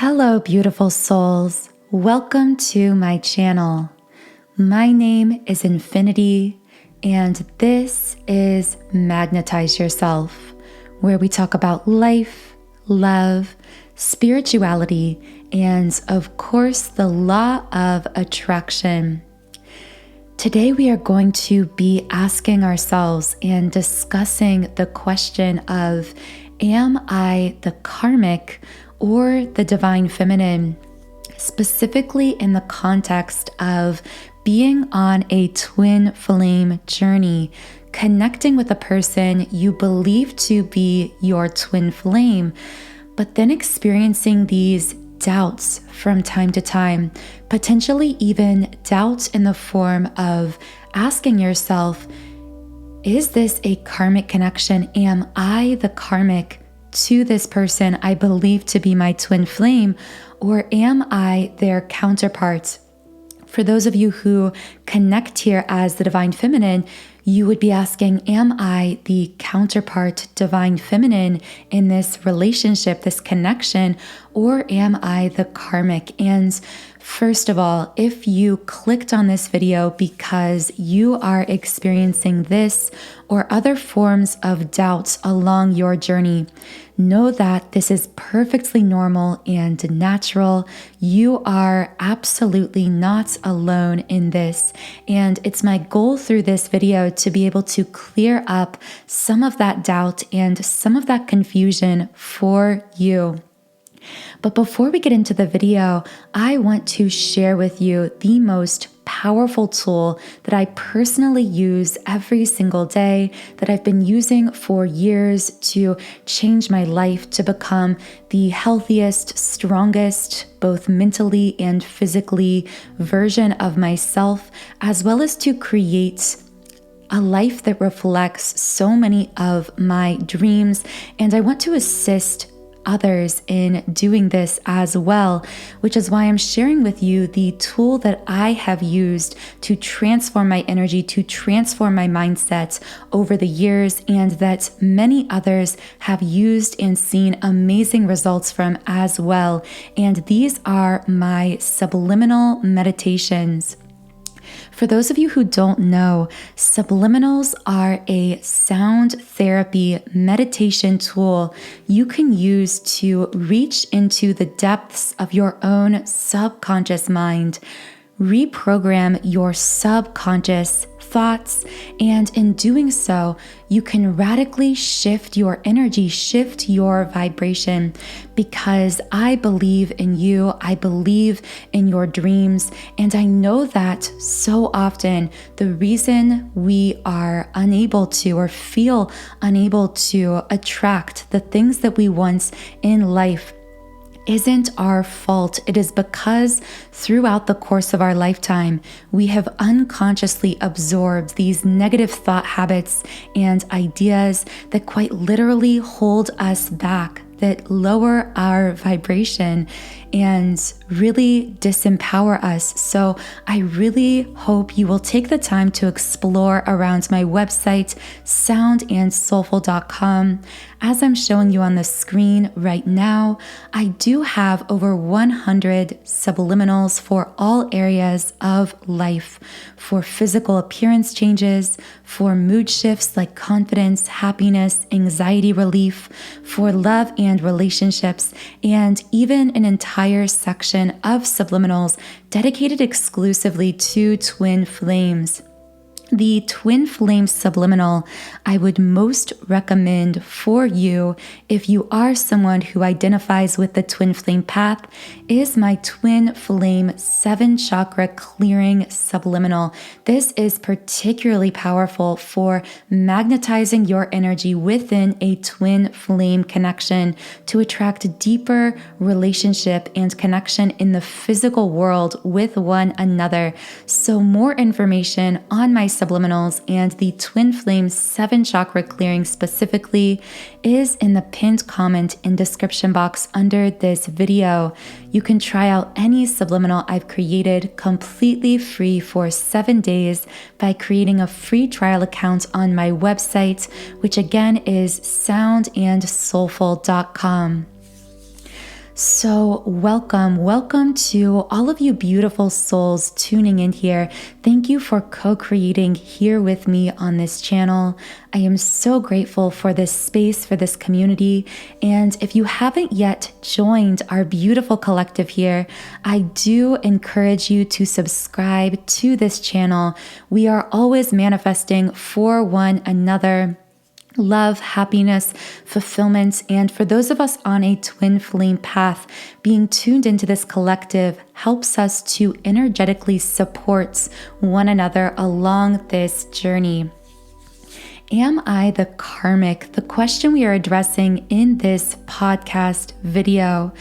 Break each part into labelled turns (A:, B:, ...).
A: Hello, beautiful souls. Welcome to my channel. My name is Infinity, and this is Magnetize Yourself, where we talk about life, love, spirituality, and of course, the law of attraction. Today, we are going to be asking ourselves and discussing the question of, am I the karmic or the divine feminine? Specifically in the context of being on a twin flame journey, connecting with a person you believe to be your twin flame, but then experiencing these doubts from time to time, potentially even doubts in the form of asking yourself, is this a karmic connection? Am I the karmic to this person I believe to be my twin flame, or am I their counterpart? For those of you who connect here as the divine feminine, you would be asking, am I the counterpart divine feminine in this relationship, this connection, or am I the karmic? And first of all, if you clicked on this video because you are experiencing this or other forms of doubts along your journey, know that this is perfectly normal and natural. You are absolutely not alone in this. And it's my goal through this video to be able to clear up some of that doubt and some of that confusion for you. But before we get into the video, I want to share with you the most powerful tool that I personally use every single day, that I've been using for years to change my life, to become the healthiest, strongest, both mentally and physically version of myself, as well as to create a life that reflects so many of my dreams. And I want to assist others in doing this as well, which is why I'm sharing with you the tool that I have used to transform my energy, to transform my mindset over the years, and that many others have used and seen amazing results from as well. And these are my subliminal meditations. For those of you who don't know, subliminals are a sound therapy meditation tool you can use to reach into the depths of your own subconscious mind, reprogram your subconscious thoughts, and in doing so, you can radically shift your energy, shift your vibration, because I believe in you, I believe in your dreams, and I know that so often the reason we are unable to or feel unable to attract the things that we want in life isn't our fault. It is because throughout the course of our lifetime, we have unconsciously absorbed these negative thought habits and ideas that quite literally hold us back, that lower our vibration and really disempower us. So I really hope you will take the time to explore around my website, soundandsoulful.com. As I'm showing you on the screen right now, I do have over 100 subliminals for all areas of life, for physical appearance changes, for mood shifts like confidence, happiness, anxiety relief, for love and relationships, and even an entire section of subliminals dedicated exclusively to twin flames. The twin flame subliminal I would most recommend for you if you are someone who identifies with the twin flame path is my twin flame 7 chakra clearing subliminal. This is particularly powerful for magnetizing your energy within a twin flame connection to attract deeper relationship and connection in the physical world with one another. So more information on my subliminals and the twin flame 7 chakra clearing specifically is in the pinned comment and description box under this video. You can try out any subliminal I've created completely free for 7 days by creating a free trial account on my website, which again is soundandsoulful.com. So welcome to all of you beautiful souls tuning in here. Thank you for co-creating here with me on this channel. I am so grateful for this space, for this community. And if you haven't yet joined our beautiful collective here, I do encourage you to subscribe to this channel. We are always manifesting for one another. Love, happiness, fulfillment, and for those of us on a twin flame path, being tuned into this collective helps us to energetically support one another along this journey. Am I the karmic? The question we are addressing in this podcast video.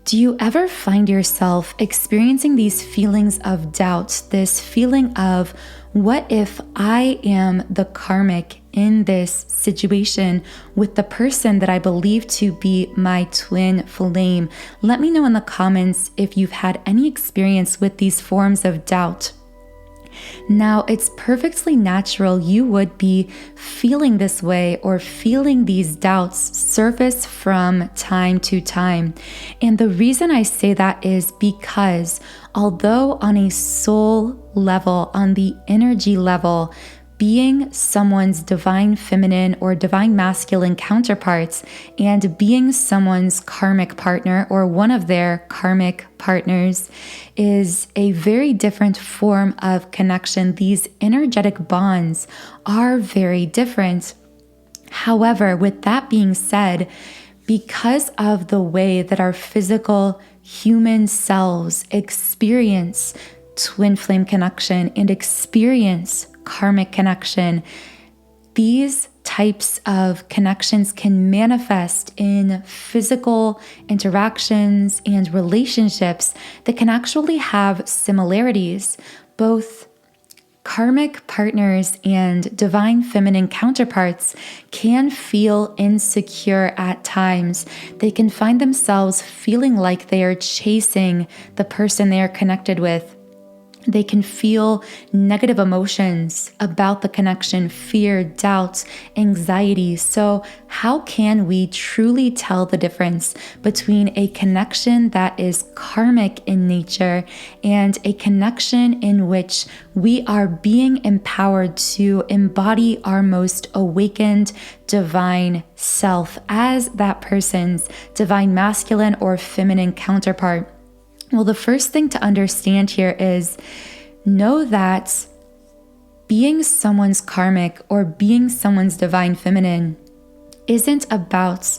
A: Do you ever find yourself experiencing these feelings of doubt, this feeling of, what if I am the karmic in this situation with the person that I believe to be my twin flame? Let me know in the comments if you've had any experience with these forms of doubt. Now, it's perfectly natural you would be feeling this way or feeling these doubts surface from time to time. And the reason I say that is because although on a soul level, on the energy level, being someone's divine feminine or divine masculine counterparts and being someone's karmic partner or one of their karmic partners is a very different form of connection. These energetic bonds are very different. However, with that being said, because of the way that our physical human selves experience twin flame connection and experience karmic connection, these types of connections can manifest in physical interactions and relationships that can actually have similarities. Both karmic partners and divine feminine counterparts can feel insecure at times. They can find themselves feeling like they are chasing the person they are connected with. They can feel negative emotions about the connection, fear, doubt, anxiety. So how can we truly tell the difference between a connection that is karmic in nature and a connection in which we are being empowered to embody our most awakened divine self as that person's divine masculine or feminine counterpart? Well, the first thing to understand here is know that being someone's karmic or being someone's divine feminine isn't about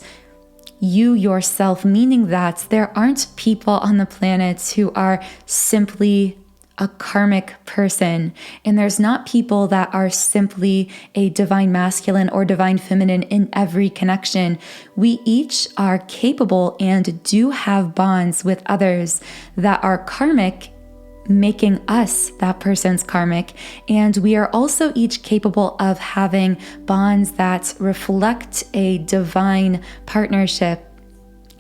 A: you yourself, meaning that there aren't people on the planet who are simply a karmic person, and there's not people that are simply a divine masculine or divine feminine in every connection. We each are capable and do have bonds with others that are karmic, making us that person's karmic, and we are also each capable of having bonds that reflect a divine partnership,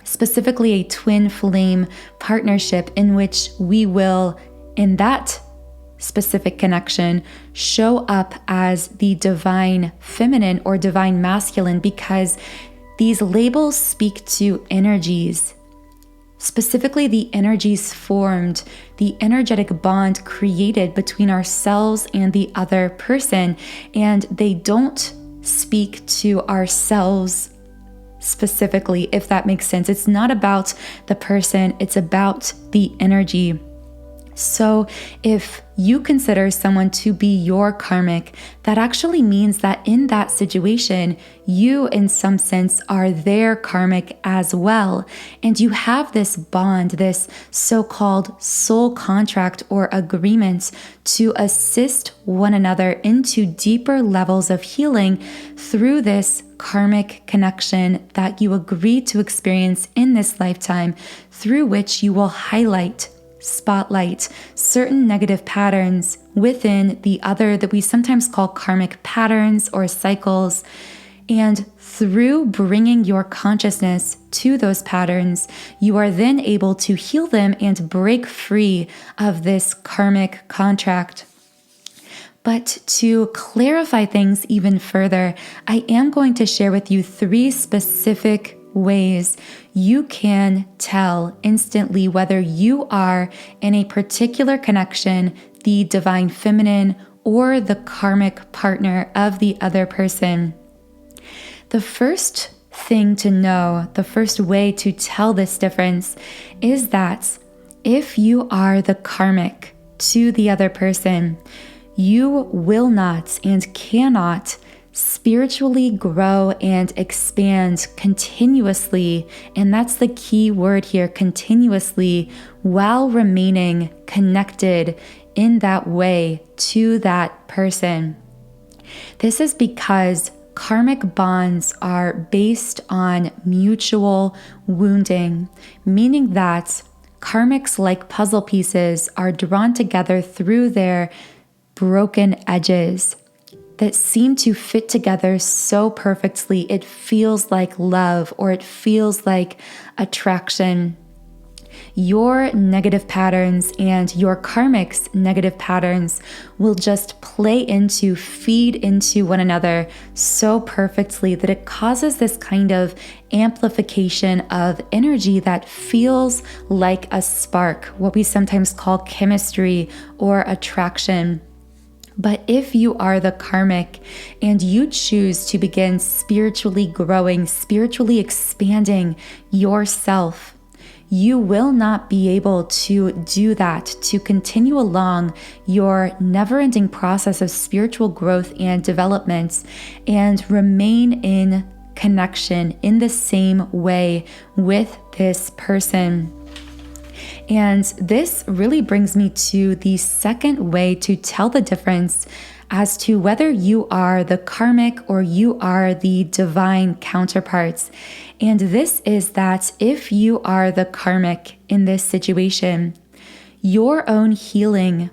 A: specifically a twin flame partnership in which we will, in that specific connection, show up as the divine feminine or divine masculine, because these labels speak to energies, specifically the energies formed, the energetic bond created between ourselves and the other person, and they don't speak to ourselves specifically, if that makes sense. It's not about the person, it's about the energy. So if you consider someone to be your karmic, that actually means that in that situation, you in some sense are their karmic as well. And you have this bond, this so-called soul contract or agreement to assist one another into deeper levels of healing through this karmic connection that you agree to experience in this lifetime, through which you will spotlight certain negative patterns within the other that we sometimes call karmic patterns or cycles. And through bringing your consciousness to those patterns, you are then able to heal them and break free of this karmic contract. But to clarify things even further, I am going to share with you 3 specific ways you can tell instantly whether you are in a particular connection, the divine feminine, or the karmic partner of the other person. The first thing to know, the first way to tell this difference is that if you are the karmic to the other person, you will not and cannot spiritually grow and expand continuously, and that's the key word here, continuously, while remaining connected in that way to that person. This is because karmic bonds are based on mutual wounding, meaning that karmics, like puzzle pieces, are drawn together through their broken edges that seem to fit together so perfectly. It feels like love, or it feels like attraction. Your negative patterns and your karmic's negative patterns will just feed into one another so perfectly that it causes this kind of amplification of energy that feels like a spark, what we sometimes call chemistry or attraction. But if you are the karmic and you choose to begin spiritually growing, spiritually expanding yourself, you will not be able to do that, to continue along your never-ending process of spiritual growth and development and remain in connection in the same way with this person. And this really brings me to the second way to tell the difference as to whether you are the karmic or you are the divine counterparts. And this is that if you are the karmic in this situation, your own healing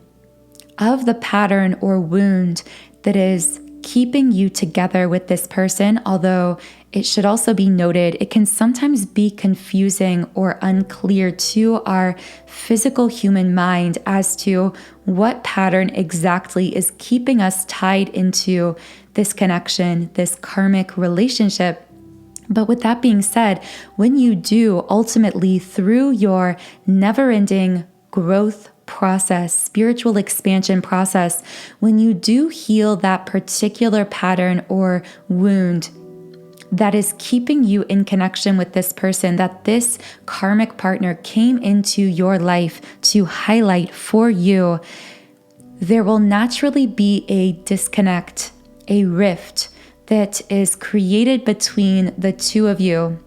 A: of the pattern or wound that is keeping you together with this person, although it should also be noted, it can sometimes be confusing or unclear to our physical human mind as to what pattern exactly is keeping us tied into this connection, this karmic relationship. But with that being said, when you do ultimately, through your never-ending growth process, spiritual expansion process, when you do heal that particular pattern or wound that is keeping you in connection with this person, that this karmic partner came into your life to highlight for you, there will naturally be a disconnect, a rift that is created between the two of you.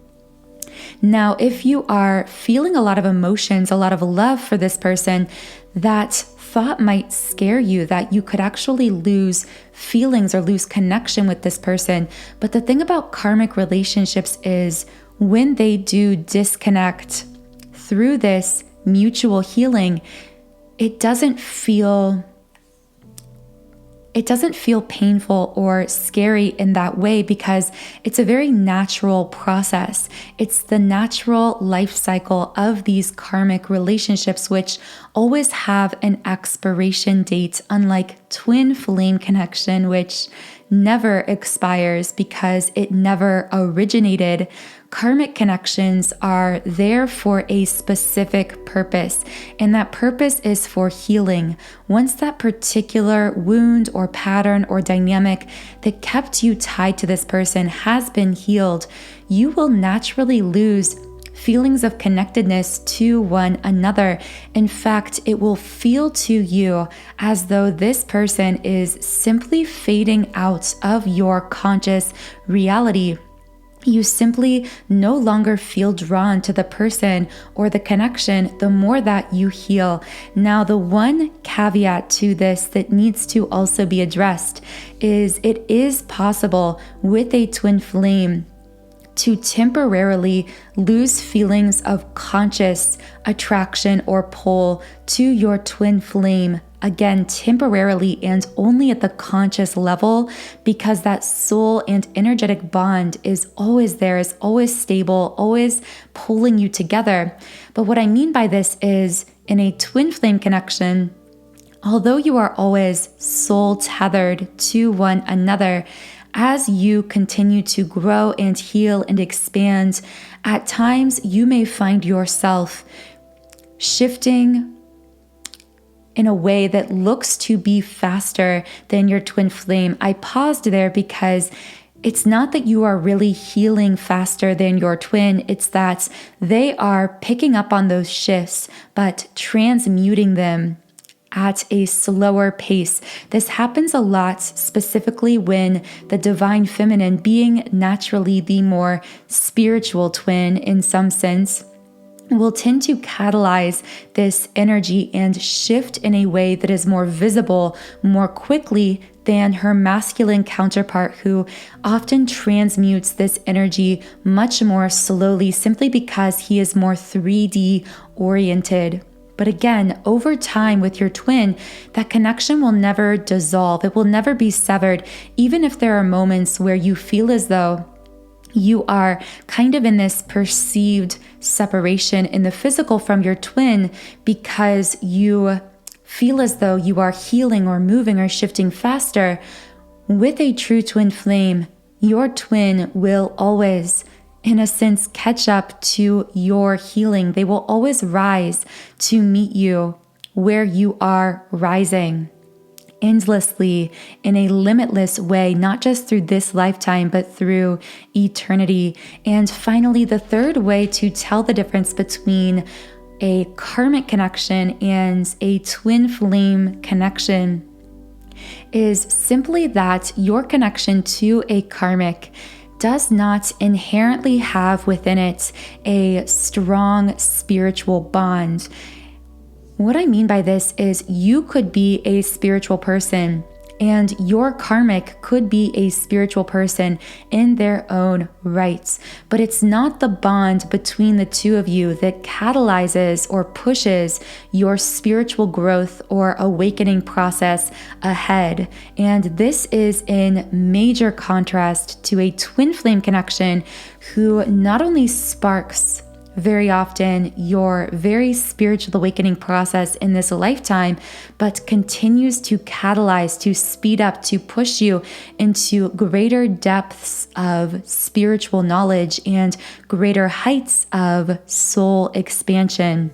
A: Now, if you are feeling a lot of emotions, a lot of love for this person, that thought might scare you that you could actually lose feelings or lose connection with this person. But the thing about karmic relationships is when they do disconnect through this mutual healing, it doesn't feel painful or scary in that way because it's a very natural process. It's the natural life cycle of these karmic relationships, which always have an expiration date, unlike twin flame connection, which never expires because it never originated. Karmic connections are there for a specific purpose, and that purpose is for healing. Once that particular wound or pattern or dynamic that kept you tied to this person has been healed, you will naturally lose feelings of connectedness to one another. In fact, it will feel to you as though this person is simply fading out of your conscious reality. You simply no longer feel drawn to the person or the connection the more that you heal. Now, the one caveat to this that needs to also be addressed is it is possible with a twin flame to temporarily lose feelings of conscious attraction or pull to your twin flame. Again, temporarily and only at the conscious level, because that soul and energetic bond is always there, is always stable, always pulling you together. But what I mean by this is in a twin flame connection, although you are always soul tethered to one another, as you continue to grow and heal and expand, at times you may find yourself shifting in a way that looks to be faster than your twin flame. I paused there because it's not that you are really healing faster than your twin, it's that they are picking up on those shifts, but transmuting them at a slower pace. This happens a lot, specifically when the divine feminine, being naturally the more spiritual twin in some sense, will tend to catalyze this energy and shift in a way that is more visible more quickly than her masculine counterpart, who often transmutes this energy much more slowly simply because he is more 3D oriented. But again, over time with your twin, that connection will never dissolve. It will never be severed, even if there are moments where you feel as though you are kind of in this perceived separation in the physical from your twin because you feel as though you are healing or moving or shifting faster. With a true twin flame, your twin will always, in a sense, catch up to your healing. They will always rise to meet you where you are rising, endlessly, in a limitless way, not just through this lifetime, but through eternity. And finally, the third way to tell the difference between a karmic connection and a twin flame connection is simply that your connection to a karmic does not inherently have within it a strong spiritual bond. What I mean by this is you could be a spiritual person and your karmic could be a spiritual person in their own rights, but it's not the bond between the two of you that catalyzes or pushes your spiritual growth or awakening process ahead. And this is in major contrast to a twin flame connection who not only sparks very often your very spiritual awakening process in this lifetime, but continues to catalyze, to speed up, to push you into greater depths of spiritual knowledge and greater heights of soul expansion.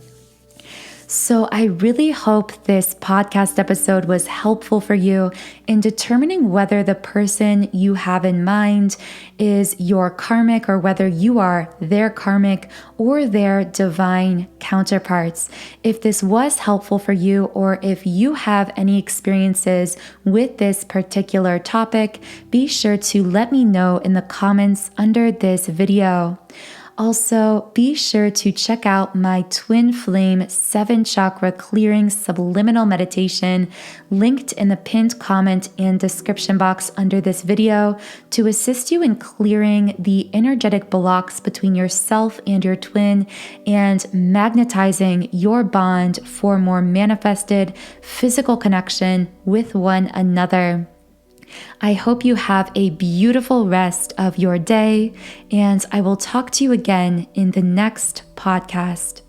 A: So I really hope this podcast episode was helpful for you in determining whether the person you have in mind is your karmic or whether you are their karmic or their divine counterparts. If this was helpful for you or if you have any experiences with this particular topic, be sure to let me know in the comments under this video. Also, be sure to check out my Twin Flame 7 Chakra Clearing Subliminal Meditation linked in the pinned comment and description box under this video to assist you in clearing the energetic blocks between yourself and your twin and magnetizing your bond for more manifested physical connection with one another. I hope you have a beautiful rest of your day, and I will talk to you again in the next podcast.